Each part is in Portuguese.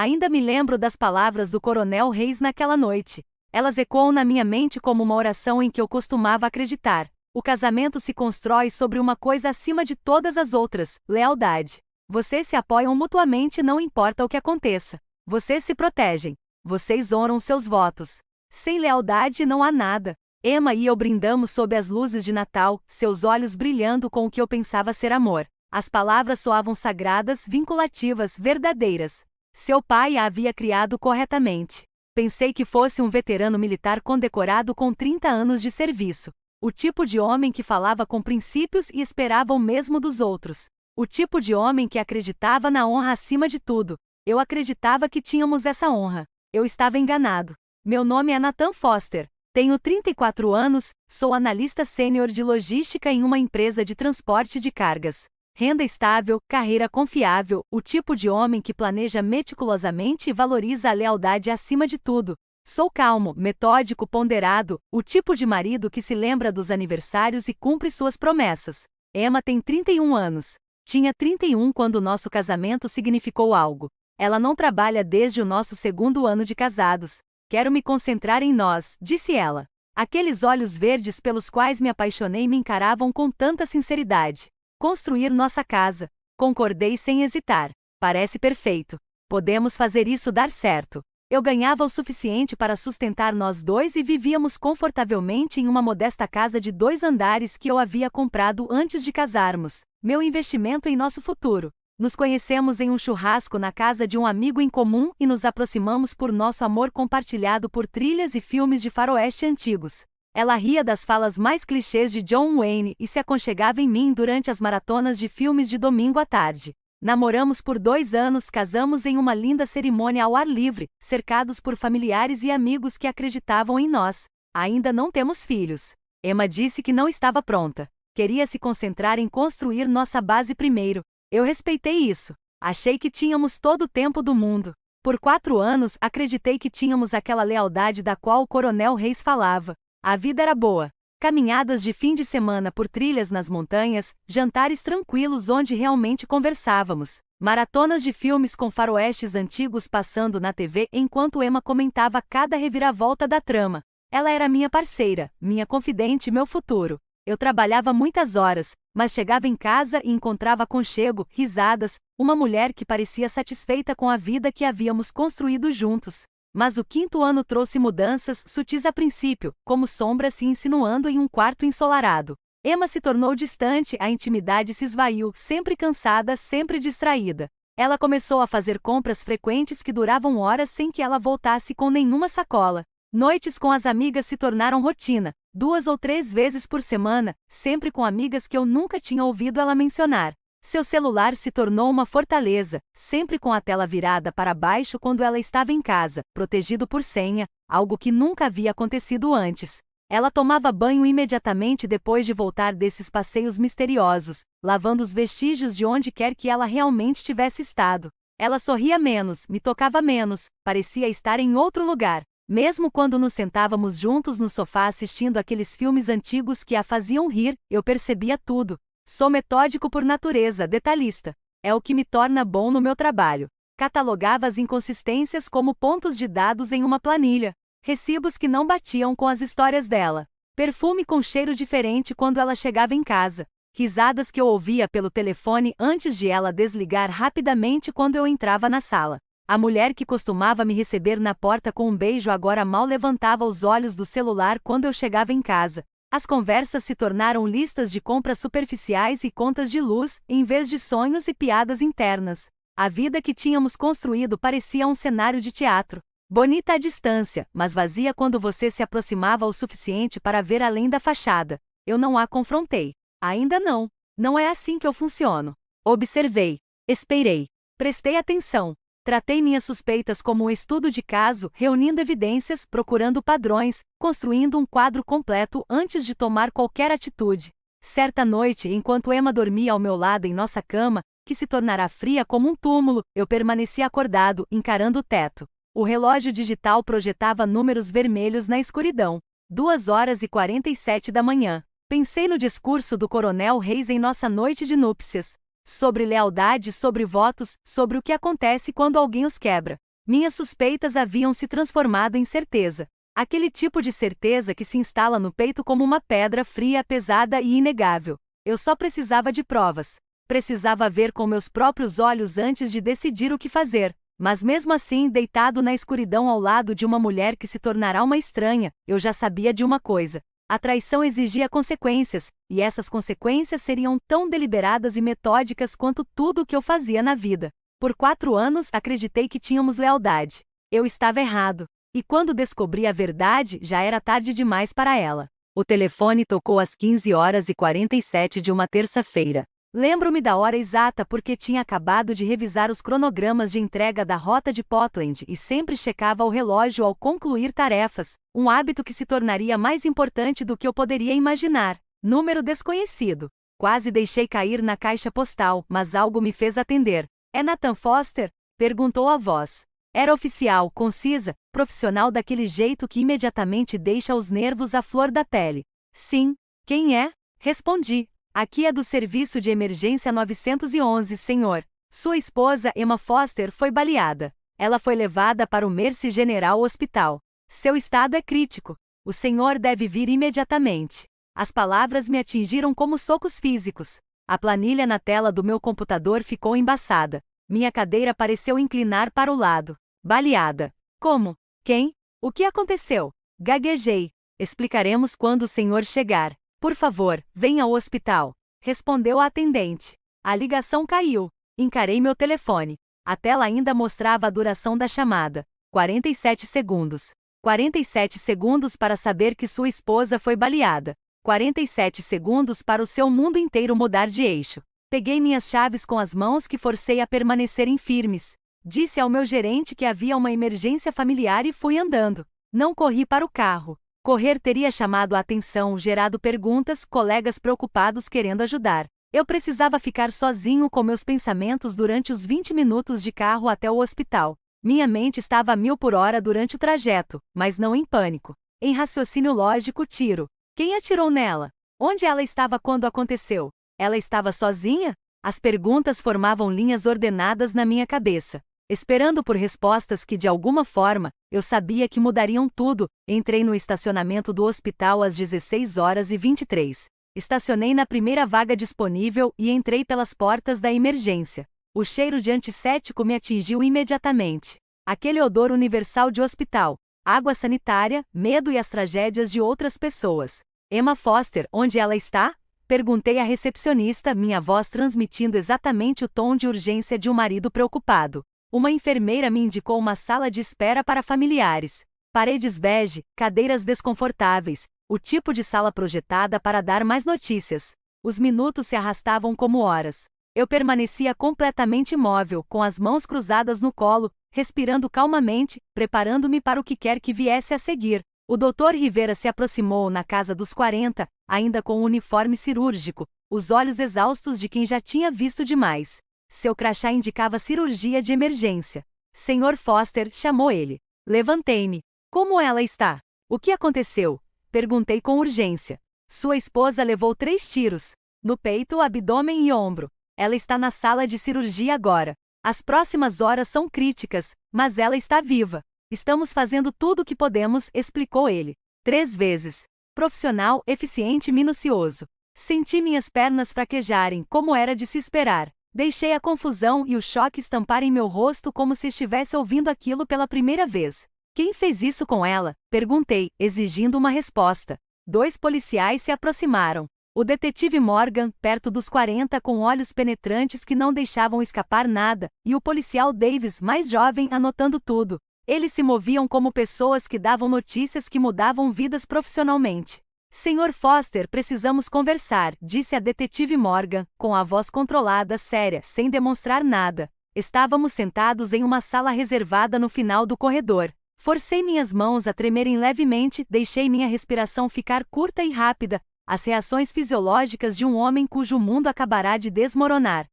Ainda me lembro das palavras do Coronel Reis naquela noite. Elas ecoam na minha mente como uma oração em que eu costumava acreditar. O casamento se constrói sobre uma coisa acima de todas as outras: lealdade. Vocês se apoiam mutuamente, não importa o que aconteça. Vocês se protegem. Vocês honram seus votos. Sem lealdade não há nada. Emma e eu brindamos sob as luzes de Natal, seus olhos brilhando com o que eu pensava ser amor. As palavras soavam sagradas, vinculativas, verdadeiras. Seu pai a havia criado corretamente. Pensei que fosse um veterano militar condecorado com 30 anos de serviço. O tipo de homem que falava com princípios e esperava o mesmo dos outros. O tipo de homem que acreditava na honra acima de tudo. Eu acreditava que tínhamos essa honra. Eu estava enganado. Meu nome é Nathan Foster. Tenho 34 anos, sou analista sênior de logística em uma empresa de transporte de cargas. Renda estável, carreira confiável, o tipo de homem que planeja meticulosamente e valoriza a lealdade acima de tudo. Sou calmo, metódico, ponderado, o tipo de marido que se lembra dos aniversários e cumpre suas promessas. Emma tem 31 anos. Tinha 31 quando nosso casamento significou algo. Ela não trabalha desde o nosso segundo ano de casados. Quero me concentrar em nós, disse ela. Aqueles olhos verdes pelos quais me apaixonei me encaravam com tanta sinceridade. Construir nossa casa. Concordei sem hesitar. Parece perfeito. Podemos fazer isso dar certo. Eu ganhava o suficiente para sustentar nós dois e vivíamos confortavelmente em uma modesta casa de 2 andares que eu havia comprado antes de casarmos. Meu investimento em nosso futuro. Nos conhecemos em um churrasco na casa de um amigo em comum e nos aproximamos por nosso amor compartilhado por trilhas e filmes de faroeste antigos. Ela ria das falas mais clichês de John Wayne e se aconchegava em mim durante as maratonas de filmes de domingo à tarde. Namoramos por 2 anos, casamos em uma linda cerimônia ao ar livre, cercados por familiares e amigos que acreditavam em nós. Ainda não temos filhos. Emma disse que não estava pronta. Queria se concentrar em construir nossa base primeiro. Eu respeitei isso. Achei que tínhamos todo o tempo do mundo. Por 4 anos, acreditei que tínhamos aquela lealdade da qual o Coronel Reis falava. A vida era boa. Caminhadas de fim de semana por trilhas nas montanhas, jantares tranquilos onde realmente conversávamos, maratonas de filmes com faroestes antigos passando na TV enquanto Emma comentava cada reviravolta da trama. Ela era minha parceira, minha confidente, meu futuro. Eu trabalhava muitas horas, mas chegava em casa e encontrava aconchego, risadas, uma mulher que parecia satisfeita com a vida que havíamos construído juntos. Mas o 5º ano trouxe mudanças sutis a princípio, como sombras se insinuando em um quarto ensolarado. Emma se tornou distante, a intimidade se esvaiu, sempre cansada, sempre distraída. Ela começou a fazer compras frequentes que duravam horas sem que ela voltasse com nenhuma sacola. Noites com as amigas se tornaram rotina, 2 ou 3 vezes por semana, sempre com amigas que eu nunca tinha ouvido ela mencionar. Seu celular se tornou uma fortaleza, sempre com a tela virada para baixo quando ela estava em casa, protegido por senha, algo que nunca havia acontecido antes. Ela tomava banho imediatamente depois de voltar desses passeios misteriosos, lavando os vestígios de onde quer que ela realmente tivesse estado. Ela sorria menos, me tocava menos, parecia estar em outro lugar. Mesmo quando nos sentávamos juntos no sofá assistindo aqueles filmes antigos que a faziam rir, eu percebia tudo. Sou metódico por natureza, detalhista. É o que me torna bom no meu trabalho. Catalogava as inconsistências como pontos de dados em uma planilha. Recibos que não batiam com as histórias dela. Perfume com cheiro diferente quando ela chegava em casa. Risadas que eu ouvia pelo telefone antes de ela desligar rapidamente quando eu entrava na sala. A mulher que costumava me receber na porta com um beijo agora mal levantava os olhos do celular quando eu chegava em casa. As conversas se tornaram listas de compras superficiais e contas de luz, em vez de sonhos e piadas internas. A vida que tínhamos construído parecia um cenário de teatro. Bonita à distância, mas vazia quando você se aproximava o suficiente para ver além da fachada. Eu não a confrontei. Ainda não. Não é assim que eu funciono. Observei. Esperei. Prestei atenção. Tratei minhas suspeitas como um estudo de caso, reunindo evidências, procurando padrões, construindo um quadro completo antes de tomar qualquer atitude. Certa noite, enquanto Emma dormia ao meu lado em nossa cama, que se tornará fria como um túmulo, eu permaneci acordado, encarando o teto. O relógio digital projetava números vermelhos na escuridão. 2h47 da manhã. Pensei no discurso do Coronel Reis em nossa noite de núpcias. Sobre lealdade, sobre votos, sobre o que acontece quando alguém os quebra. Minhas suspeitas haviam se transformado em certeza. Aquele tipo de certeza que se instala no peito como uma pedra fria, pesada e inegável. Eu só precisava de provas. Precisava ver com meus próprios olhos antes de decidir o que fazer. Mas mesmo assim, deitado na escuridão ao lado de uma mulher que se tornará uma estranha, eu já sabia de uma coisa. A traição exigia consequências, e essas consequências seriam tão deliberadas e metódicas quanto tudo o que eu fazia na vida. Por 4 anos acreditei que tínhamos lealdade. Eu estava errado. E quando descobri a verdade, já era tarde demais para ela. O telefone tocou às 15h47 de uma terça-feira. Lembro-me da hora exata porque tinha acabado de revisar os cronogramas de entrega da rota de Portland e sempre checava o relógio ao concluir tarefas, um hábito que se tornaria mais importante do que eu poderia imaginar. Número desconhecido. Quase deixei cair na caixa postal, mas algo me fez atender. "É Nathan Foster?" perguntou a voz. Era oficial, concisa, profissional daquele jeito que imediatamente deixa os nervos à flor da pele. "Sim. Quem é?" respondi. "Aqui é do Serviço de Emergência 911, senhor. Sua esposa, Emma Foster, foi baleada. Ela foi levada para o Mercy General Hospital. Seu estado é crítico. O senhor deve vir imediatamente." As palavras me atingiram como socos físicos. A planilha na tela do meu computador ficou embaçada. Minha cadeira pareceu inclinar para o lado. "Baleada. Como? Quem? O que aconteceu?" Gaguejei. "Explicaremos quando o senhor chegar. Por favor, venha ao hospital", respondeu a atendente. A ligação caiu. Encarei meu telefone. A tela ainda mostrava a duração da chamada. 47 segundos. 47 segundos para saber que sua esposa foi baleada. 47 segundos para o seu mundo inteiro mudar de eixo. Peguei minhas chaves com as mãos que forcei a permanecerem firmes. Disse ao meu gerente que havia uma emergência familiar e fui andando. Não corri para o carro. Correr teria chamado a atenção, gerado perguntas, colegas preocupados querendo ajudar. Eu precisava ficar sozinho com meus pensamentos durante os 20 minutos de carro até o hospital. Minha mente estava a 1000 por hora durante o trajeto, mas não em pânico. Em raciocínio lógico, tiro. Quem atirou nela? Onde ela estava quando aconteceu? Ela estava sozinha? As perguntas formavam linhas ordenadas na minha cabeça. Esperando por respostas que, de alguma forma, eu sabia que mudariam tudo, entrei no estacionamento do hospital às 16h23. Estacionei na primeira vaga disponível e entrei pelas portas da emergência. O cheiro de antisséptico me atingiu imediatamente. Aquele odor universal de hospital, água sanitária, medo e as tragédias de outras pessoas. "Emma Foster, onde ela está?" perguntei à recepcionista, minha voz transmitindo exatamente o tom de urgência de um marido preocupado. Uma enfermeira me indicou uma sala de espera para familiares. Paredes bege, cadeiras desconfortáveis, o tipo de sala projetada para dar mais notícias. Os minutos se arrastavam como horas. Eu permanecia completamente imóvel, com as mãos cruzadas no colo, respirando calmamente, preparando-me para o que quer que viesse a seguir. O Dr. Rivera se aproximou na casa dos 40, ainda com o uniforme cirúrgico, os olhos exaustos de quem já tinha visto demais. Seu crachá indicava cirurgia de emergência. "Senhor Foster", chamou ele. Levantei-me. "Como ela está? O que aconteceu?" perguntei com urgência. "Sua esposa levou 3 tiros. No peito, abdômen e ombro. Ela está na sala de cirurgia agora. As próximas horas são críticas, mas ela está viva. Estamos fazendo tudo o que podemos", explicou ele. 3 vezes. Profissional, eficiente e minucioso. Senti minhas pernas fraquejarem, como era de se esperar. Deixei a confusão e o choque estampar em meu rosto como se estivesse ouvindo aquilo pela primeira vez. "Quem fez isso com ela?" perguntei, exigindo uma resposta. 2 policiais se aproximaram. O detetive Morgan, perto dos 40, com olhos penetrantes que não deixavam escapar nada, e o policial Davis, mais jovem, anotando tudo. Eles se moviam como pessoas que davam notícias que mudavam vidas profissionalmente. "Senhor Foster, precisamos conversar", disse a detetive Morgan, com a voz controlada, séria, sem demonstrar nada. Estávamos sentados em uma sala reservada no final do corredor. Forcei minhas mãos a tremerem levemente, deixei minha respiração ficar curta e rápida, as reações fisiológicas de um homem cujo mundo acabará de desmoronar.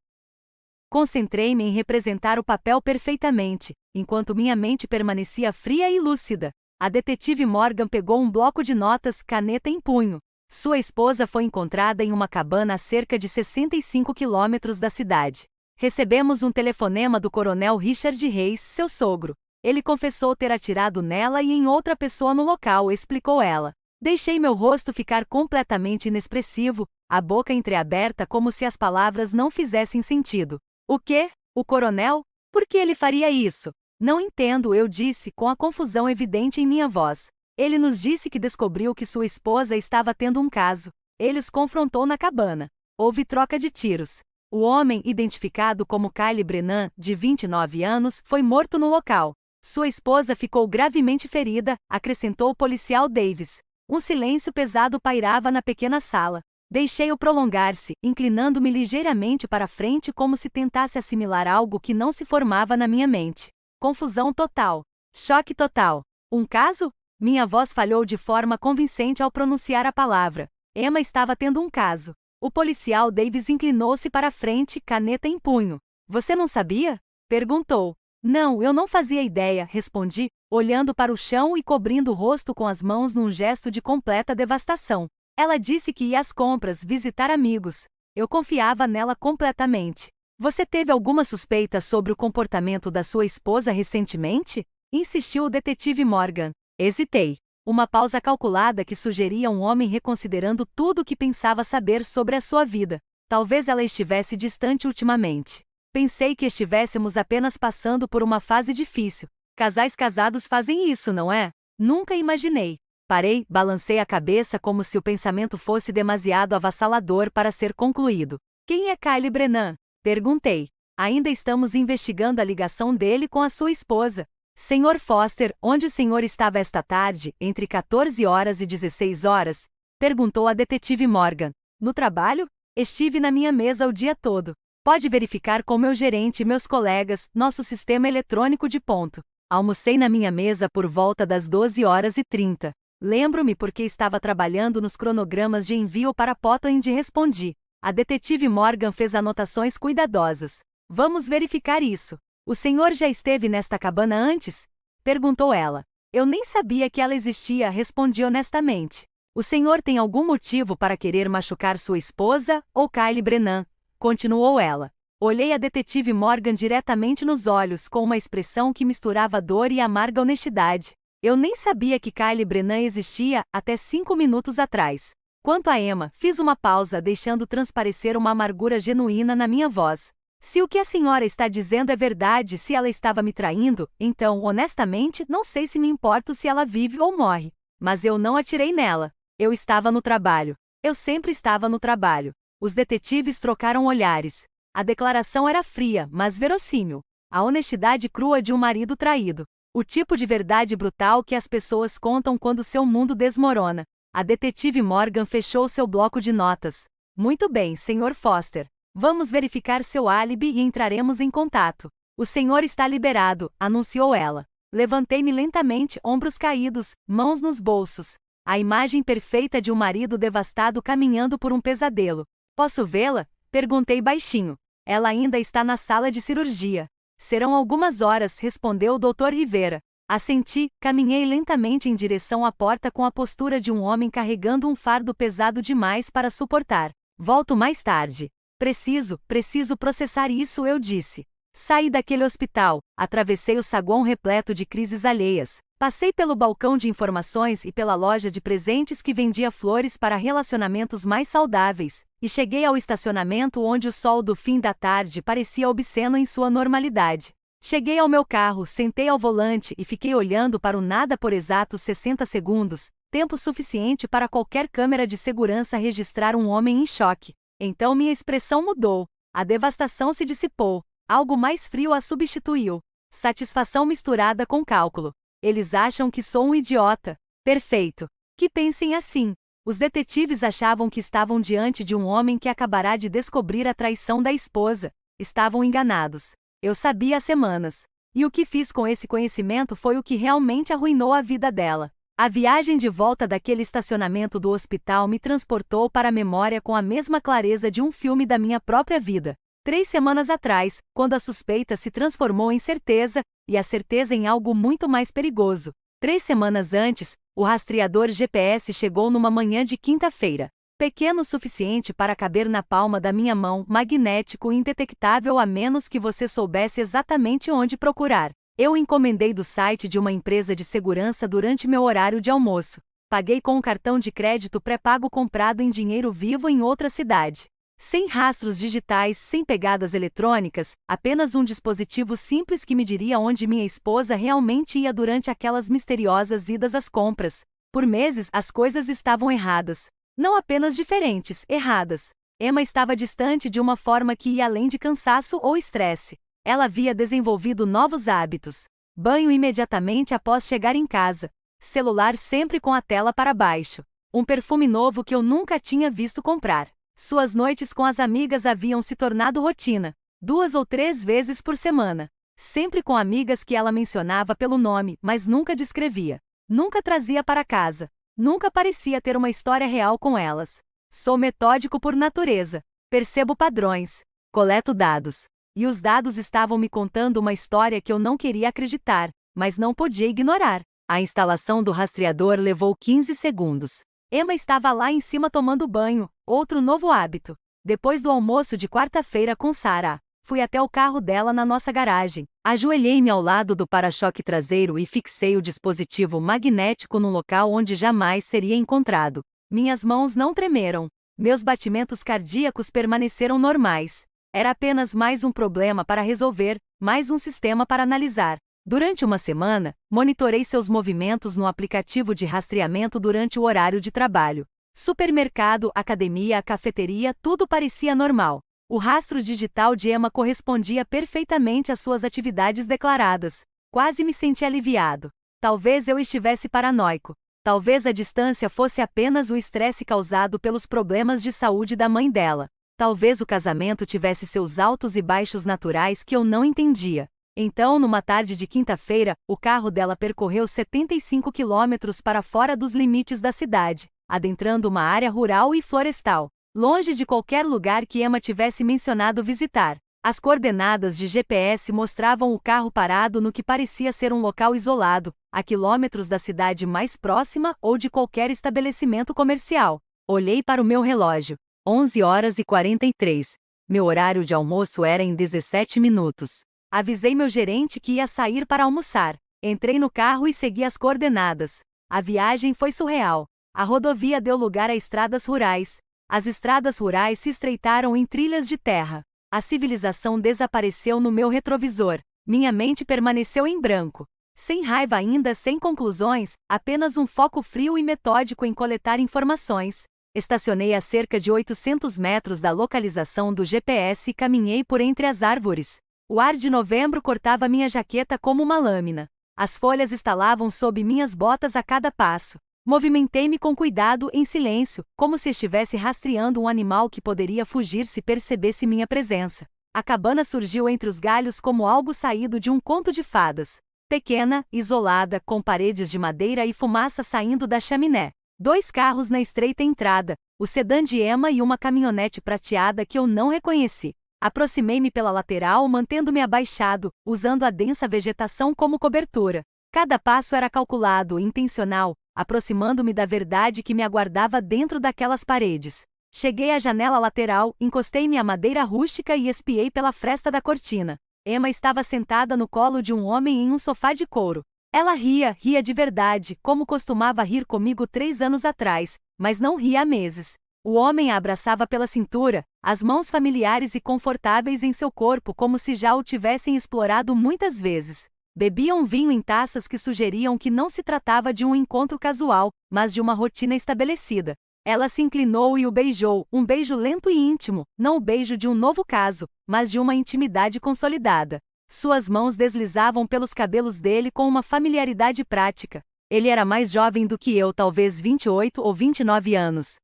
Concentrei-me em representar o papel perfeitamente, enquanto minha mente permanecia fria e lúcida. A detetive Morgan pegou um bloco de notas, caneta em punho. Sua esposa foi encontrada em uma cabana a cerca de 65 quilômetros da cidade. Recebemos um telefonema do coronel Richard Reis, seu sogro. Ele confessou ter atirado nela e em outra pessoa no local, explicou ela. Deixei meu rosto ficar completamente inexpressivo, a boca entreaberta como se as palavras não fizessem sentido. O quê? O coronel? Por que ele faria isso? Não entendo, eu disse com a confusão evidente em minha voz. Ele nos disse que descobriu que sua esposa estava tendo um caso. Ele os confrontou na cabana. Houve troca de tiros. O homem, identificado como Kyle Brennan, de 29 anos, foi morto no local. Sua esposa ficou gravemente ferida, acrescentou o policial Davis. Um silêncio pesado pairava na pequena sala. Deixei-o prolongar-se, inclinando-me ligeiramente para frente como se tentasse assimilar algo que não se formava na minha mente. Confusão total. Choque total. Um caso? Minha voz falhou de forma convincente ao pronunciar a palavra. Emma estava tendo um caso. O policial Davis inclinou-se para frente, caneta em punho. Você não sabia? Perguntou. Não, eu não fazia ideia, respondi, olhando para o chão e cobrindo o rosto com as mãos num gesto de completa devastação. Ela disse que ia às compras, visitar amigos. Eu confiava nela completamente. Você teve alguma suspeita sobre o comportamento da sua esposa recentemente? Insistiu o detetive Morgan. Hesitei. Uma pausa calculada que sugeria um homem reconsiderando tudo o que pensava saber sobre a sua vida. Talvez ela estivesse distante ultimamente. Pensei que estivéssemos apenas passando por uma fase difícil. Casais casados fazem isso, não é? Nunca imaginei. Parei, balancei a cabeça como se o pensamento fosse demasiado avassalador para ser concluído. Quem é Kyle Brennan? Perguntei. Ainda estamos investigando a ligação dele com a sua esposa. Sr. Foster, onde o senhor estava esta tarde, entre 14 horas e 16 horas? Perguntou a detetive Morgan. No trabalho? Estive na minha mesa o dia todo. Pode verificar com meu gerente e meus colegas, nosso sistema eletrônico de ponto. Almocei na minha mesa por volta das 12h30. Lembro-me porque estava trabalhando nos cronogramas de envio para Portland e respondi. A detetive Morgan fez anotações cuidadosas. Vamos verificar isso. O senhor já esteve nesta cabana antes? Perguntou ela. Eu nem sabia que ela existia, respondi honestamente. O senhor tem algum motivo para querer machucar sua esposa, ou Kyle Brennan? Continuou ela. Olhei a detetive Morgan diretamente nos olhos com uma expressão que misturava dor e amarga honestidade. Eu nem sabia que Kyle Brennan existia até 5 minutos atrás. Quanto a Emma, fiz uma pausa deixando transparecer uma amargura genuína na minha voz. Se o que a senhora está dizendo é verdade, se ela estava me traindo, então, honestamente, não sei se me importo se ela vive ou morre. Mas eu não atirei nela. Eu estava no trabalho. Eu sempre estava no trabalho. Os detetives trocaram olhares. A declaração era fria, mas verossímil. A honestidade crua de um marido traído. O tipo de verdade brutal que as pessoas contam quando seu mundo desmorona. A detetive Morgan fechou seu bloco de notas. Muito bem, Sr. Foster. Vamos verificar seu álibi e entraremos em contato. O senhor está liberado, anunciou ela. Levantei-me lentamente, ombros caídos, mãos nos bolsos. A imagem perfeita de um marido devastado caminhando por um pesadelo. Posso vê-la? Perguntei baixinho. Ela ainda está na sala de cirurgia. Serão algumas horas, respondeu o Dr. Rivera. Assenti, caminhei lentamente em direção à porta com a postura de um homem carregando um fardo pesado demais para suportar. Volto mais tarde. Preciso processar isso, eu disse. Saí daquele hospital, atravessei o saguão repleto de crises alheias, passei pelo balcão de informações e pela loja de presentes que vendia flores para relacionamentos mais saudáveis, e cheguei ao estacionamento onde o sol do fim da tarde parecia obsceno em sua normalidade. Cheguei ao meu carro, sentei ao volante e fiquei olhando para o nada por exatos 60 segundos, tempo suficiente para qualquer câmera de segurança registrar um homem em choque. Então minha expressão mudou. A devastação se dissipou. Algo mais frio a substituiu. Satisfação misturada com cálculo. Eles acham que sou um idiota. Perfeito. Que pensem assim. Os detetives achavam que estavam diante de um homem que acabará de descobrir a traição da esposa. Estavam enganados. Eu sabia há semanas. E o que fiz com esse conhecimento foi o que realmente arruinou a vida dela. A viagem de volta daquele estacionamento do hospital me transportou para a memória com a mesma clareza de um filme da minha própria vida. 3 semanas atrás, quando a suspeita se transformou em certeza, e a certeza em algo muito mais perigoso. 3 semanas antes, o rastreador GPS chegou numa manhã de quinta-feira. Pequeno o suficiente para caber na palma da minha mão, magnético e indetectável a menos que você soubesse exatamente onde procurar. Eu encomendei do site de uma empresa de segurança durante meu horário de almoço. Paguei com um cartão de crédito pré-pago comprado em dinheiro vivo em outra cidade. Sem rastros digitais, sem pegadas eletrônicas, apenas um dispositivo simples que me diria onde minha esposa realmente ia durante aquelas misteriosas idas às compras. Por meses, as coisas estavam erradas. Não apenas diferentes, erradas. Emma estava distante de uma forma que ia além de cansaço ou estresse. Ela havia desenvolvido novos hábitos. Banho imediatamente após chegar em casa. Celular sempre com a tela para baixo. Um perfume novo que eu nunca tinha visto comprar. Suas noites com as amigas haviam se tornado rotina. 2 ou 3 vezes por semana. Sempre com amigas que ela mencionava pelo nome, mas nunca descrevia. Nunca trazia para casa. Nunca parecia ter uma história real com elas. Sou metódico por natureza. Percebo padrões. Coleto dados. E os dados estavam me contando uma história que eu não queria acreditar, mas não podia ignorar. A instalação do rastreador levou 15 segundos. Emma estava lá em cima tomando banho, outro novo hábito. Depois do almoço de quarta-feira com Sarah, fui até o carro dela na nossa garagem. Ajoelhei-me ao lado do para-choque traseiro e fixei o dispositivo magnético no local onde jamais seria encontrado. Minhas mãos não tremeram. Meus batimentos cardíacos permaneceram normais. Era apenas mais um problema para resolver, mais um sistema para analisar. Durante uma semana, monitorei seus movimentos no aplicativo de rastreamento durante o horário de trabalho. Supermercado, academia, cafeteria, tudo parecia normal. O rastro digital de Emma correspondia perfeitamente às suas atividades declaradas. Quase me senti aliviado. Talvez eu estivesse paranoico. Talvez a distância fosse apenas o estresse causado pelos problemas de saúde da mãe dela. Talvez o casamento tivesse seus altos e baixos naturais que eu não entendia. Então, numa tarde de quinta-feira, o carro dela percorreu 75 quilômetros para fora dos limites da cidade, adentrando uma área rural e florestal, longe de qualquer lugar que Emma tivesse mencionado visitar. As coordenadas de GPS mostravam o carro parado no que parecia ser um local isolado, a quilômetros da cidade mais próxima ou de qualquer estabelecimento comercial. Olhei para o meu relógio. 11h43. Meu horário de almoço era em 17 minutos. Avisei meu gerente que ia sair para almoçar. Entrei no carro e segui as coordenadas. A viagem foi surreal. A rodovia deu lugar a estradas rurais. As estradas rurais se estreitaram em trilhas de terra. A civilização desapareceu no meu retrovisor. Minha mente permaneceu em branco. Sem raiva ainda, sem conclusões, apenas um foco frio e metódico em coletar informações. Estacionei a cerca de 800 metros da localização do GPS e caminhei por entre as árvores. O ar de novembro cortava minha jaqueta como uma lâmina. As folhas estalavam sob minhas botas a cada passo. Movimentei-me com cuidado, em silêncio, como se estivesse rastreando um animal que poderia fugir se percebesse minha presença. A cabana surgiu entre os galhos como algo saído de um conto de fadas. Pequena, isolada, com paredes de madeira e fumaça saindo da chaminé. 2 carros na estreita entrada, o sedã de Emma e uma caminhonete prateada que eu não reconheci. Aproximei-me pela lateral, mantendo-me abaixado, usando a densa vegetação como cobertura. Cada passo era calculado, intencional, aproximando-me da verdade que me aguardava dentro daquelas paredes. Cheguei à janela lateral, encostei-me à madeira rústica e espiei pela fresta da cortina. Emma estava sentada no colo de um homem em um sofá de couro. Ela ria de verdade, como costumava rir comigo 3 anos atrás, mas não ria há meses. O homem a abraçava pela cintura, as mãos familiares e confortáveis em seu corpo como se já o tivessem explorado muitas vezes. Bebiam vinho em taças que sugeriam que não se tratava de um encontro casual, mas de uma rotina estabelecida. Ela se inclinou e o beijou, um beijo lento e íntimo, não o beijo de um novo caso, mas de uma intimidade consolidada. Suas mãos deslizavam pelos cabelos dele com uma familiaridade prática. Ele era mais jovem do que eu, talvez 28 ou 29 anos.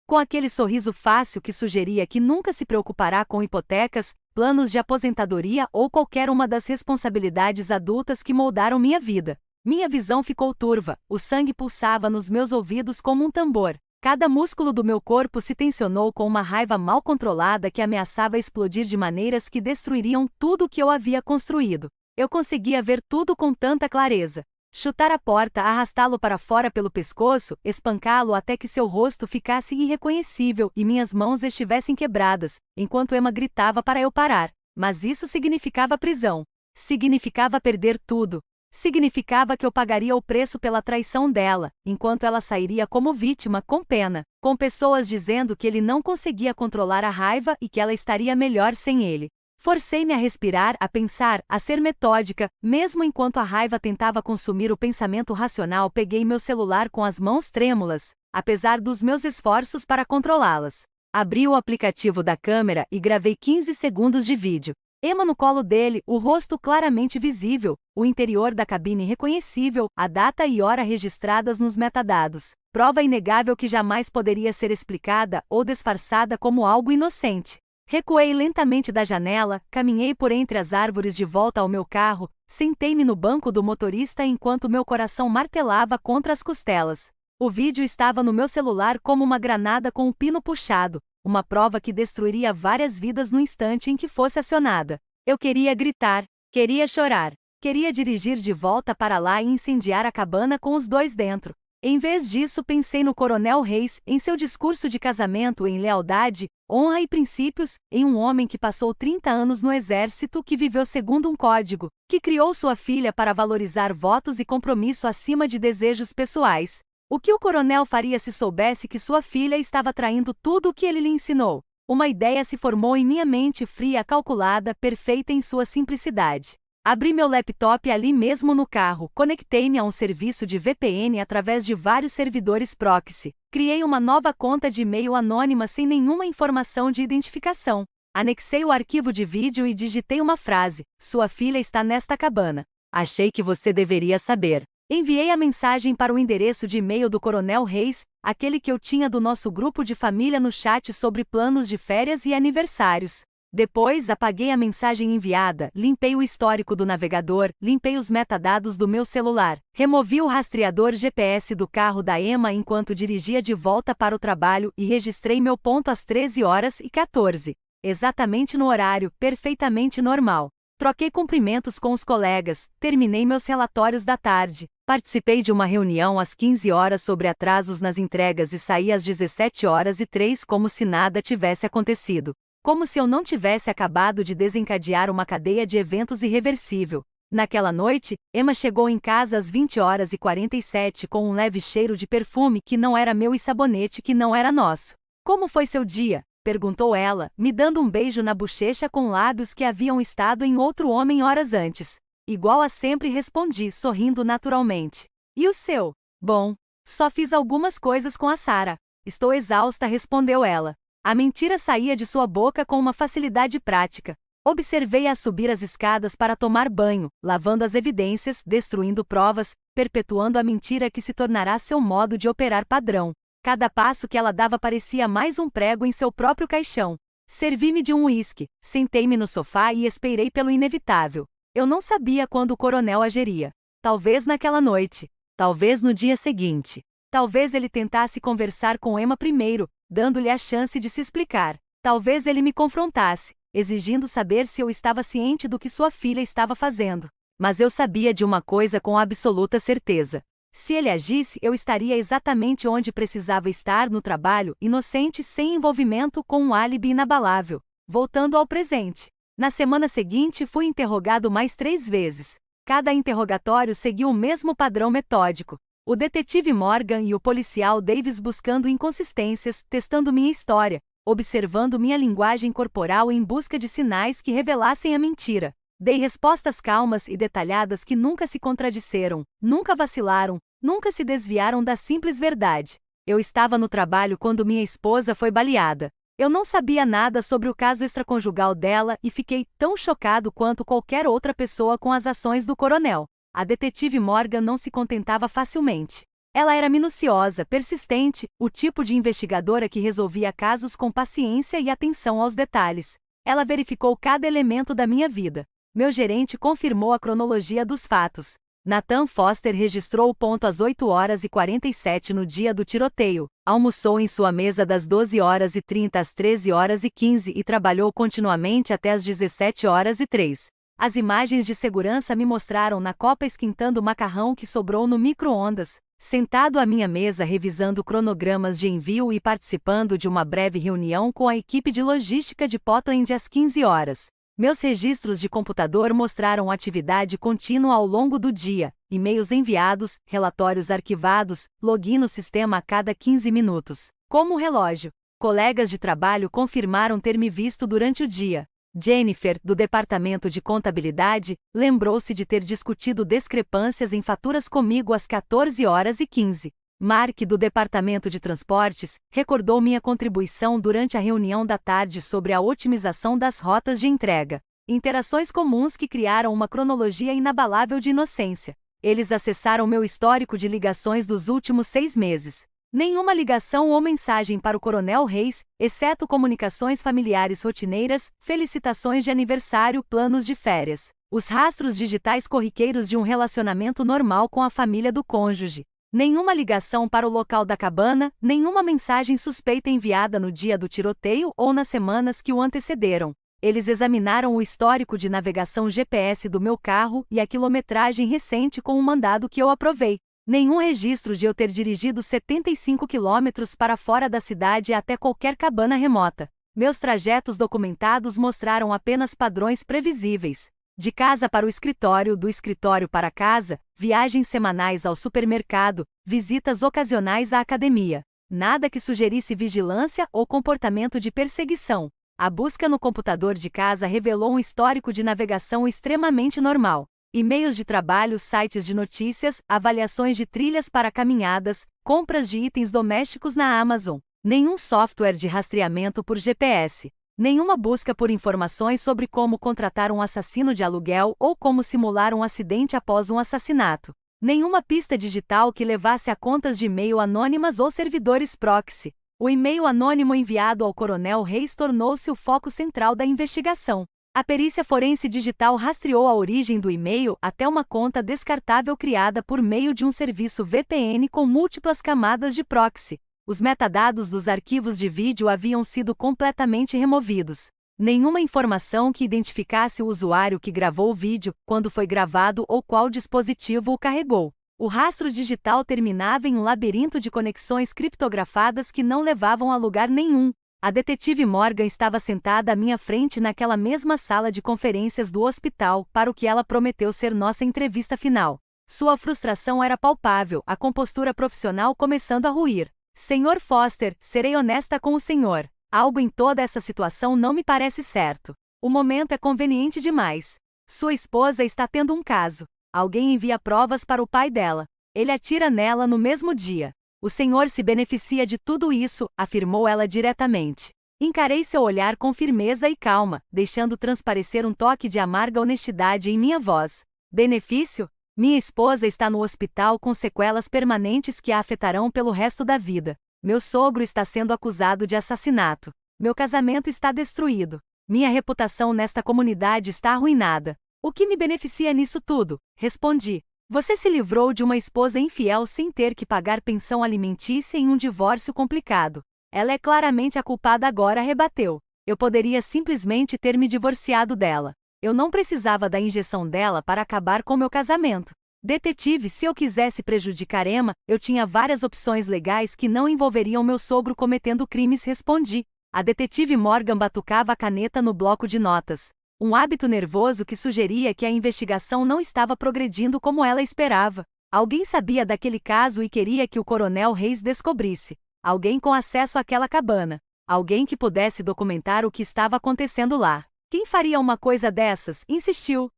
Com aquele sorriso fácil que sugeria que nunca se preocupará com hipotecas, planos de aposentadoria ou qualquer uma das responsabilidades adultas que moldaram minha vida. Minha visão ficou turva, o sangue pulsava nos meus ouvidos como um tambor. Cada músculo do meu corpo se tensionou com uma raiva mal controlada que ameaçava explodir de maneiras que destruiriam tudo o que eu havia construído. Eu conseguia ver tudo com tanta clareza. Chutar a porta, arrastá-lo para fora pelo pescoço, espancá-lo até que seu rosto ficasse irreconhecível e minhas mãos estivessem quebradas, enquanto Emma gritava para eu parar. Mas isso significava prisão. Significava perder tudo. Significava que eu pagaria o preço pela traição dela, enquanto ela sairia como vítima, com pena, com pessoas dizendo que ele não conseguia controlar a raiva e que ela estaria melhor sem ele. Forcei-me a respirar, a pensar, a ser metódica, mesmo enquanto a raiva tentava consumir o pensamento racional. Peguei meu celular com as mãos trêmulas, apesar dos meus esforços para controlá-las. Abri o aplicativo da câmera e gravei 15 segundos de vídeo. Emma no colo dele, o rosto claramente visível, o interior da cabine reconhecível, a data e hora registradas nos metadados. Prova inegável que jamais poderia ser explicada ou disfarçada como algo inocente. Recuei lentamente da janela, caminhei por entre as árvores de volta ao meu carro, sentei-me no banco do motorista enquanto meu coração martelava contra as costelas. O vídeo estava no meu celular como uma granada com o pino puxado, uma prova que destruiria várias vidas no instante em que fosse acionada. Eu queria gritar, queria chorar, queria dirigir de volta para lá e incendiar a cabana com os dois dentro. Em vez disso, pensei no Coronel Reis, em seu discurso de casamento, em lealdade, honra e princípios, em um homem que passou 30 anos no exército, que viveu segundo um código, que criou sua filha para valorizar votos e compromisso acima de desejos pessoais. O que o coronel faria se soubesse que sua filha estava traindo tudo o que ele lhe ensinou? Uma ideia se formou em minha mente, fria, calculada, perfeita em sua simplicidade. Abri meu laptop ali mesmo no carro, conectei-me a um serviço de VPN através de vários servidores proxy. Criei uma nova conta de e-mail anônima sem nenhuma informação de identificação. Anexei o arquivo de vídeo e digitei uma frase: "Sua filha está nesta cabana. Achei que você deveria saber." Enviei a mensagem para o endereço de e-mail do Coronel Reis, aquele que eu tinha do nosso grupo de família no chat sobre planos de férias e aniversários. Depois apaguei a mensagem enviada, limpei o histórico do navegador, limpei os metadados do meu celular, removi o rastreador GPS do carro da Emma enquanto dirigia de volta para o trabalho e registrei meu ponto às 13h14. Exatamente no horário, perfeitamente normal. Troquei cumprimentos com os colegas, terminei meus relatórios da tarde, participei de uma reunião às 15 horas sobre atrasos nas entregas e saí às 17h03 como se nada tivesse acontecido. Como se eu não tivesse acabado de desencadear uma cadeia de eventos irreversível. Naquela noite, Emma chegou em casa às 20h47 com um leve cheiro de perfume que não era meu e sabonete que não era nosso. "Como foi seu dia?" perguntou ela, me dando um beijo na bochecha com lábios que haviam estado em outro homem horas antes. Igual a sempre, respondi, sorrindo naturalmente. "E o seu?" "Bom, só fiz algumas coisas com a Sarah. Estou exausta", respondeu ela. A mentira saía de sua boca com uma facilidade prática. Observei-a subir as escadas para tomar banho, lavando as evidências, destruindo provas, perpetuando a mentira que se tornará seu modo de operar padrão. Cada passo que ela dava parecia mais um prego em seu próprio caixão. Servi-me de um uísque, sentei-me no sofá e esperei pelo inevitável. Eu não sabia quando o coronel agiria. Talvez naquela noite. Talvez no dia seguinte. Talvez ele tentasse conversar com Emma primeiro, dando-lhe a chance de se explicar. Talvez ele me confrontasse, exigindo saber se eu estava ciente do que sua filha estava fazendo. Mas eu sabia de uma coisa com absoluta certeza. Se ele agisse, eu estaria exatamente onde precisava estar no trabalho, inocente, sem envolvimento, com um álibi inabalável. Voltando ao presente. Na semana seguinte, fui interrogado mais 3 vezes. Cada interrogatório seguiu o mesmo padrão metódico. O detetive Morgan e o policial Davis buscando inconsistências, testando minha história, observando minha linguagem corporal em busca de sinais que revelassem a mentira. Dei respostas calmas e detalhadas que nunca se contradisseram, nunca vacilaram, nunca se desviaram da simples verdade. Eu estava no trabalho quando minha esposa foi baleada. Eu não sabia nada sobre o caso extraconjugal dela e fiquei tão chocado quanto qualquer outra pessoa com as ações do coronel. A detetive Morgan não se contentava facilmente. Ela era minuciosa, persistente, o tipo de investigadora que resolvia casos com paciência e atenção aos detalhes. Ela verificou cada elemento da minha vida. Meu gerente confirmou a cronologia dos fatos. Nathan Foster registrou o ponto às 8h47 no dia do tiroteio, almoçou em sua mesa das 12h30 às 13h15 e trabalhou continuamente até às 17h03. As imagens de segurança me mostraram na copa esquentando o macarrão que sobrou no micro-ondas, sentado à minha mesa revisando cronogramas de envio e participando de uma breve reunião com a equipe de logística de Portland às 15 horas. Meus registros de computador mostraram atividade contínua ao longo do dia, e-mails enviados, relatórios arquivados, login no sistema a cada 15 minutos. Como relógio. Colegas de trabalho confirmaram ter me visto durante o dia. Jennifer, do departamento de contabilidade, lembrou-se de ter discutido discrepâncias em faturas comigo às 14h15. Mark, do departamento de transportes, recordou minha contribuição durante a reunião da tarde sobre a otimização das rotas de entrega. Interações comuns que criaram uma cronologia inabalável de inocência. Eles acessaram meu histórico de ligações dos últimos 6 meses. Nenhuma ligação ou mensagem para o Coronel Reis, exceto comunicações familiares rotineiras, felicitações de aniversário, planos de férias. Os rastros digitais corriqueiros de um relacionamento normal com a família do cônjuge. Nenhuma ligação para o local da cabana, nenhuma mensagem suspeita enviada no dia do tiroteio ou nas semanas que o antecederam. Eles examinaram o histórico de navegação GPS do meu carro e a quilometragem recente com um mandado que eu aprovei. Nenhum registro de eu ter dirigido 75 quilômetros para fora da cidade até qualquer cabana remota. Meus trajetos documentados mostraram apenas padrões previsíveis. De casa para o escritório, do escritório para casa, viagens semanais ao supermercado, visitas ocasionais à academia. Nada que sugerisse vigilância ou comportamento de perseguição. A busca no computador de casa revelou um histórico de navegação extremamente normal. E-mails de trabalho, sites de notícias, avaliações de trilhas para caminhadas, compras de itens domésticos na Amazon. Nenhum software de rastreamento por GPS. Nenhuma busca por informações sobre como contratar um assassino de aluguel ou como simular um acidente após um assassinato. Nenhuma pista digital que levasse a contas de e-mail anônimas ou servidores proxy. O e-mail anônimo enviado ao Coronel Reis tornou-se o foco central da investigação. A perícia forense digital rastreou a origem do e-mail até uma conta descartável criada por meio de um serviço VPN com múltiplas camadas de proxy. Os metadados dos arquivos de vídeo haviam sido completamente removidos. Nenhuma informação que identificasse o usuário que gravou o vídeo, quando foi gravado ou qual dispositivo o carregou. O rastro digital terminava em um labirinto de conexões criptografadas que não levavam a lugar nenhum. A detetive Morgan estava sentada à minha frente naquela mesma sala de conferências do hospital, para o que ela prometeu ser nossa entrevista final. Sua frustração era palpável, a compostura profissional começando a ruir. Senhor Foster, serei honesta com o senhor. Algo em toda essa situação não me parece certo. O momento é conveniente demais. Sua esposa está tendo um caso. Alguém envia provas para o pai dela. Ele atira nela no mesmo dia. O senhor se beneficia de tudo isso, afirmou ela diretamente. Encarei seu olhar com firmeza e calma, deixando transparecer um toque de amarga honestidade em minha voz. Benefício? Minha esposa está no hospital com sequelas permanentes que a afetarão pelo resto da vida. Meu sogro está sendo acusado de assassinato. Meu casamento está destruído. Minha reputação nesta comunidade está arruinada. O que me beneficia nisso tudo? Respondi. Você se livrou de uma esposa infiel sem ter que pagar pensão alimentícia em um divórcio complicado. Ela é claramente a culpada agora, rebateu. Eu poderia simplesmente ter me divorciado dela. Eu não precisava da injeção dela para acabar com meu casamento. Detetive, se eu quisesse prejudicar Emma, eu tinha várias opções legais que não envolveriam meu sogro cometendo crimes, respondi. A detetive Morgan batucava a caneta no bloco de notas. Um hábito nervoso que sugeria que a investigação não estava progredindo como ela esperava. Alguém sabia daquele caso e queria que o Coronel Reis descobrisse. Alguém com acesso àquela cabana. Alguém que pudesse documentar o que estava acontecendo lá. Quem faria uma coisa dessas? Insistiu.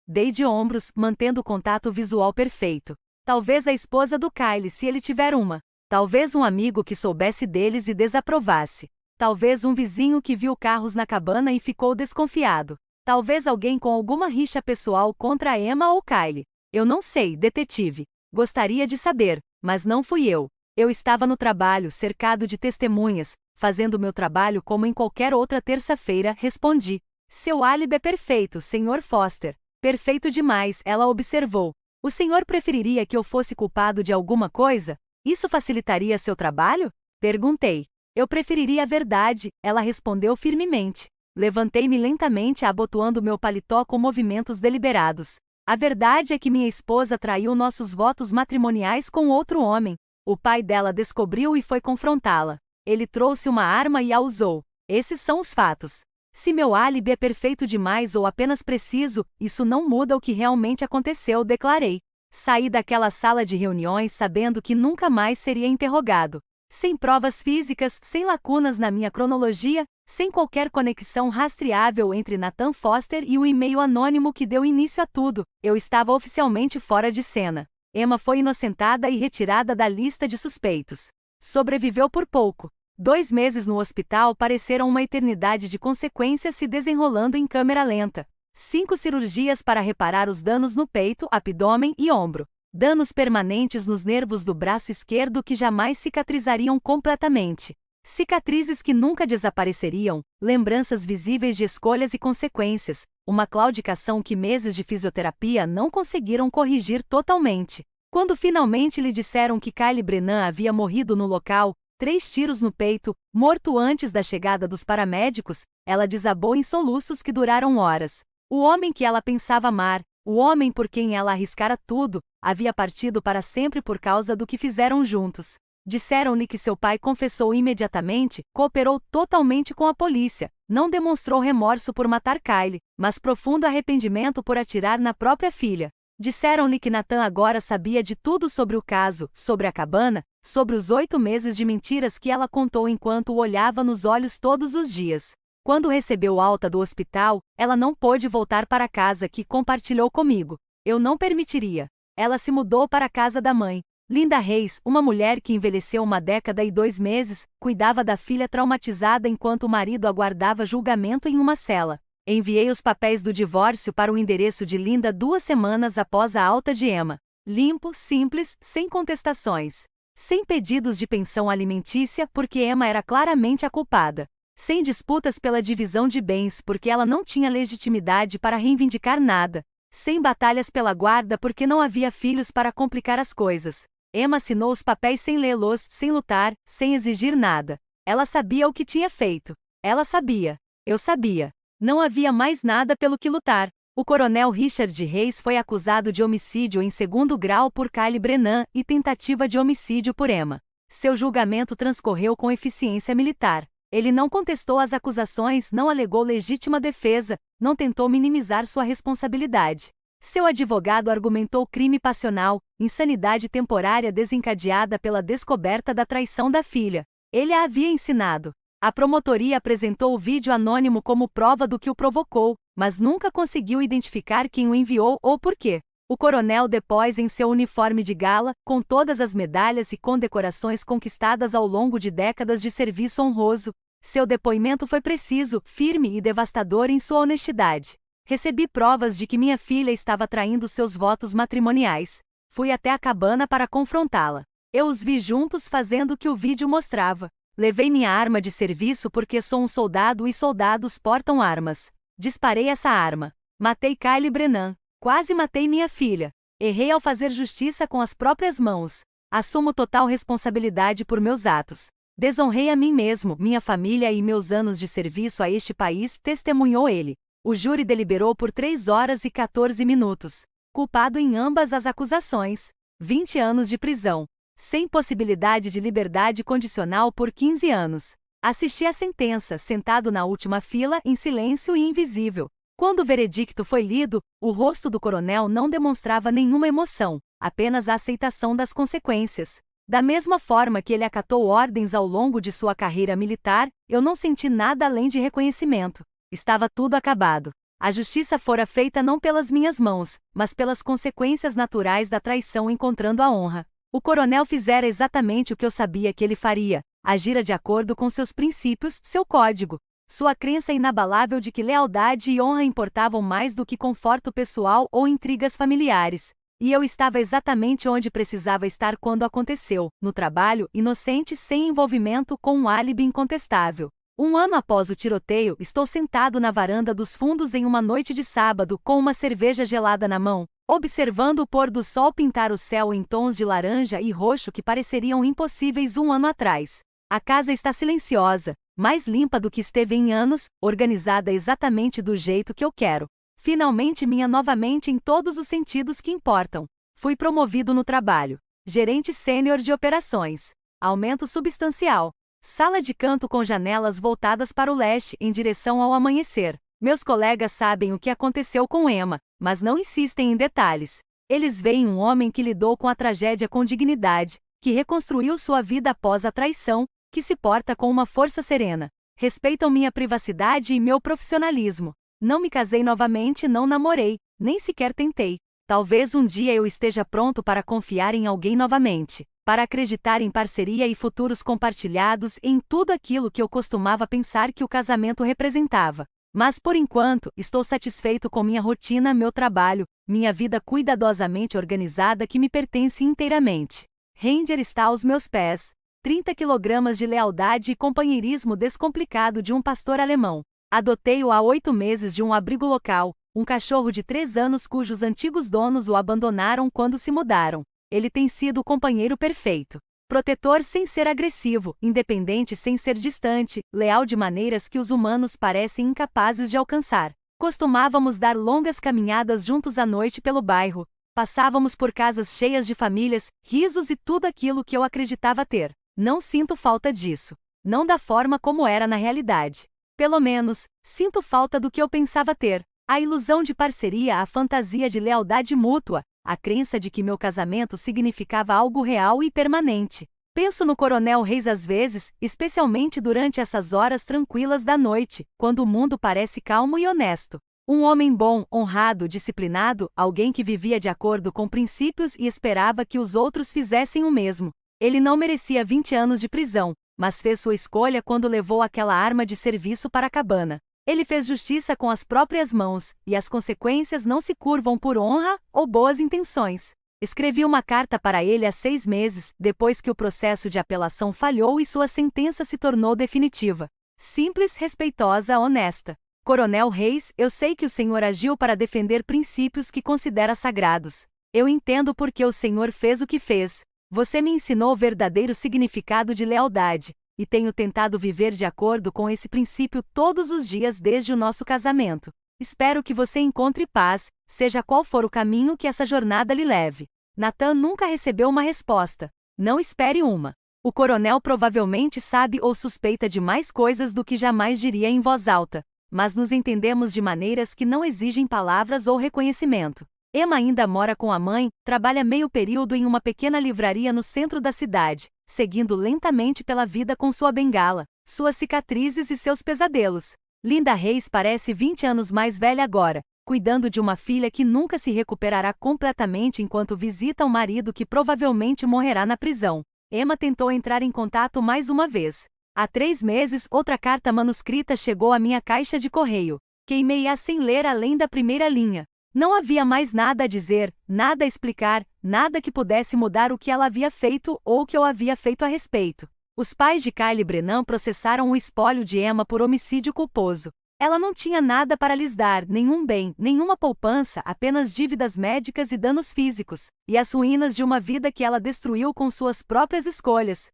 Dei de ombros, mantendo o contato visual perfeito. Talvez a esposa do Kyle, se ele tiver uma. Talvez um amigo que soubesse deles e desaprovasse. Talvez um vizinho que viu carros na cabana e ficou desconfiado. Talvez alguém com alguma rixa pessoal contra Emma ou Kyle. Eu não sei, detetive. Gostaria de saber, mas não fui eu. Eu estava no trabalho, cercado de testemunhas, fazendo meu trabalho como em qualquer outra terça-feira, respondi. Seu álibi é perfeito, Sr. Foster. Perfeito demais, ela observou. O senhor preferiria que eu fosse culpado de alguma coisa? Isso facilitaria seu trabalho? Perguntei. Eu preferiria a verdade, ela respondeu firmemente. Levantei-me lentamente abotoando meu paletó com movimentos deliberados. A verdade é que minha esposa traiu nossos votos matrimoniais com outro homem. O pai dela descobriu e foi confrontá-la. Ele trouxe uma arma e a usou. Esses são os fatos. Se meu álibi é perfeito demais ou apenas preciso, isso não muda o que realmente aconteceu, declarei. Saí daquela sala de reuniões sabendo que nunca mais seria interrogado. Sem provas físicas, sem lacunas na minha cronologia, sem qualquer conexão rastreável entre Nathan Foster e o e-mail anônimo que deu início a tudo, eu estava oficialmente fora de cena. Emma foi inocentada e retirada da lista de suspeitos. Sobreviveu por pouco. 2 meses no hospital pareceram uma eternidade de consequências se desenrolando em câmera lenta. 5 cirurgias para reparar os danos no peito, abdômen e ombro. Danos permanentes nos nervos do braço esquerdo que jamais cicatrizariam completamente. Cicatrizes que nunca desapareceriam, lembranças visíveis de escolhas e consequências, uma claudicação que meses de fisioterapia não conseguiram corrigir totalmente. Quando finalmente lhe disseram que Kyle Brennan havia morrido no local, 3 tiros no peito, morto antes da chegada dos paramédicos, ela desabou em soluços que duraram horas. O homem que ela pensava amar, o homem por quem ela arriscara tudo, havia partido para sempre por causa do que fizeram juntos. Disseram-lhe que seu pai confessou imediatamente, cooperou totalmente com a polícia, não demonstrou remorso por matar Kyle, mas profundo arrependimento por atirar na própria filha. Disseram-lhe que Nathan agora sabia de tudo sobre o caso, sobre a cabana, sobre os 8 meses de mentiras que ela contou enquanto o olhava nos olhos todos os dias. Quando recebeu alta do hospital, ela não pôde voltar para casa que compartilhou comigo. Eu não permitiria. Ela se mudou para a casa da mãe. Linda Reis, uma mulher que envelheceu 1 década e 2 meses, cuidava da filha traumatizada enquanto o marido aguardava julgamento em uma cela. Enviei os papéis do divórcio para o endereço de Linda 2 semanas após a alta de Emma. Limpo, simples, sem contestações. Sem pedidos de pensão alimentícia, porque Emma era claramente a culpada. Sem disputas pela divisão de bens, porque ela não tinha legitimidade para reivindicar nada. Sem batalhas pela guarda, porque não havia filhos para complicar as coisas. Emma assinou os papéis sem lê-los, sem lutar, sem exigir nada. Ela sabia o que tinha feito. Ela sabia. Eu sabia. Não havia mais nada pelo que lutar. O coronel Richard Reis foi acusado de homicídio em 2º grau por Kyle Brennan e tentativa de homicídio por Emma. Seu julgamento transcorreu com eficiência militar. Ele não contestou as acusações, não alegou legítima defesa, não tentou minimizar sua responsabilidade. Seu advogado argumentou crime passional, insanidade temporária desencadeada pela descoberta da traição da filha. Ele a havia ensinado. A promotoria apresentou o vídeo anônimo como prova do que o provocou, mas nunca conseguiu identificar quem o enviou ou por quê. O coronel depôs em seu uniforme de gala, com todas as medalhas e condecorações conquistadas ao longo de décadas de serviço honroso. Seu depoimento foi preciso, firme e devastador em sua honestidade. Recebi provas de que minha filha estava traindo seus votos matrimoniais. Fui até a cabana para confrontá-la. Eu os vi juntos fazendo o que o vídeo mostrava. Levei minha arma de serviço porque sou um soldado e soldados portam armas. Disparei essa arma. Matei Kyle Brennan. Quase matei minha filha. Errei ao fazer justiça com as próprias mãos. Assumo total responsabilidade por meus atos. Desonrei a mim mesmo, minha família e meus anos de serviço a este país, testemunhou ele. O júri deliberou por 3 horas e 14 minutos. Culpado em ambas as acusações. 20 anos de prisão. Sem possibilidade de liberdade condicional por 15 anos. Assisti à sentença, sentado na última fila, em silêncio e invisível. Quando o veredicto foi lido, o rosto do coronel não demonstrava nenhuma emoção, apenas a aceitação das consequências. Da mesma forma que ele acatou ordens ao longo de sua carreira militar, eu não senti nada além de reconhecimento. Estava tudo acabado. A justiça fora feita não pelas minhas mãos, mas pelas consequências naturais da traição encontrando a honra. O coronel fizera exatamente o que eu sabia que ele faria, agira de acordo com seus princípios, seu código. Sua crença inabalável de que lealdade e honra importavam mais do que conforto pessoal ou intrigas familiares. E eu estava exatamente onde precisava estar quando aconteceu, no trabalho, inocente sem envolvimento com um álibi incontestável. 1 ano após o tiroteio, estou sentado na varanda dos fundos em uma noite de sábado com uma cerveja gelada na mão, observando o pôr do sol pintar o céu em tons de laranja e roxo que pareceriam impossíveis 1 ano atrás. A casa está silenciosa, mais limpa do que esteve em anos, organizada exatamente do jeito que eu quero. Finalmente minha novamente em todos os sentidos que importam. Fui promovido no trabalho. Gerente sênior de operações. Aumento substancial. Sala de canto com janelas voltadas para o leste em direção ao amanhecer. Meus colegas sabem o que aconteceu com Emma, mas não insistem em detalhes. Eles veem um homem que lidou com a tragédia com dignidade, que reconstruiu sua vida após a traição, que se porta com uma força serena. Respeitam minha privacidade e meu profissionalismo. Não me casei novamente, não namorei, nem sequer tentei. Talvez um dia eu esteja pronto para confiar em alguém novamente, para acreditar em parceria e futuros compartilhados, em tudo aquilo que eu costumava pensar que o casamento representava. Mas por enquanto, estou satisfeito com minha rotina, meu trabalho, minha vida cuidadosamente organizada que me pertence inteiramente. Ranger está aos meus pés. 30 quilogramas de lealdade e companheirismo descomplicado de um pastor alemão. Adotei-o há 8 meses de um abrigo local, um cachorro de 3 anos cujos antigos donos o abandonaram quando se mudaram. Ele tem sido o companheiro perfeito. Protetor sem ser agressivo, independente sem ser distante, leal de maneiras que os humanos parecem incapazes de alcançar. Costumávamos dar longas caminhadas juntos à noite pelo bairro. Passávamos por casas cheias de famílias, risos e tudo aquilo que eu acreditava ter. Não sinto falta disso. Não da forma como era na realidade. Pelo menos, sinto falta do que eu pensava ter. A ilusão de parceria, a fantasia de lealdade mútua, a crença de que meu casamento significava algo real e permanente. Penso no Coronel Reis às vezes, especialmente durante essas horas tranquilas da noite, quando o mundo parece calmo e honesto. Um homem bom, honrado, disciplinado, alguém que vivia de acordo com princípios e esperava que os outros fizessem o mesmo. Ele não merecia 20 anos de prisão, mas fez sua escolha quando levou aquela arma de serviço para a cabana. Ele fez justiça com as próprias mãos, e as consequências não se curvam por honra ou boas intenções. Escrevi uma carta para ele há 6 meses, depois que o processo de apelação falhou e sua sentença se tornou definitiva. Simples, respeitosa, honesta. Coronel Reis, eu sei que o Senhor agiu para defender princípios que considera sagrados. Eu entendo por que o Senhor fez o que fez. Você me ensinou o verdadeiro significado de lealdade, e tenho tentado viver de acordo com esse princípio todos os dias desde o nosso casamento. Espero que você encontre paz, seja qual for o caminho que essa jornada lhe leve. Nathan nunca recebeu uma resposta. Não espere uma. O coronel provavelmente sabe ou suspeita de mais coisas do que jamais diria em voz alta, mas nos entendemos de maneiras que não exigem palavras ou reconhecimento. Emma ainda mora com a mãe, trabalha meio período em uma pequena livraria no centro da cidade, seguindo lentamente pela vida com sua bengala, suas cicatrizes e seus pesadelos. Linda Reis parece 20 anos mais velha agora, cuidando de uma filha que nunca se recuperará completamente enquanto visita o marido que provavelmente morrerá na prisão. Emma tentou entrar em contato mais uma vez. Há 3 meses, outra carta manuscrita chegou à minha caixa de correio. Queimei-a sem ler além da primeira linha. Não havia mais nada a dizer, nada a explicar, nada que pudesse mudar o que ela havia feito ou o que eu havia feito a respeito. Os pais de Kylie Brennan processaram o espólio de Emma por homicídio culposo. Ela não tinha nada para lhes dar, nenhum bem, nenhuma poupança, apenas dívidas médicas e danos físicos, e as ruínas de uma vida que ela destruiu com suas próprias escolhas.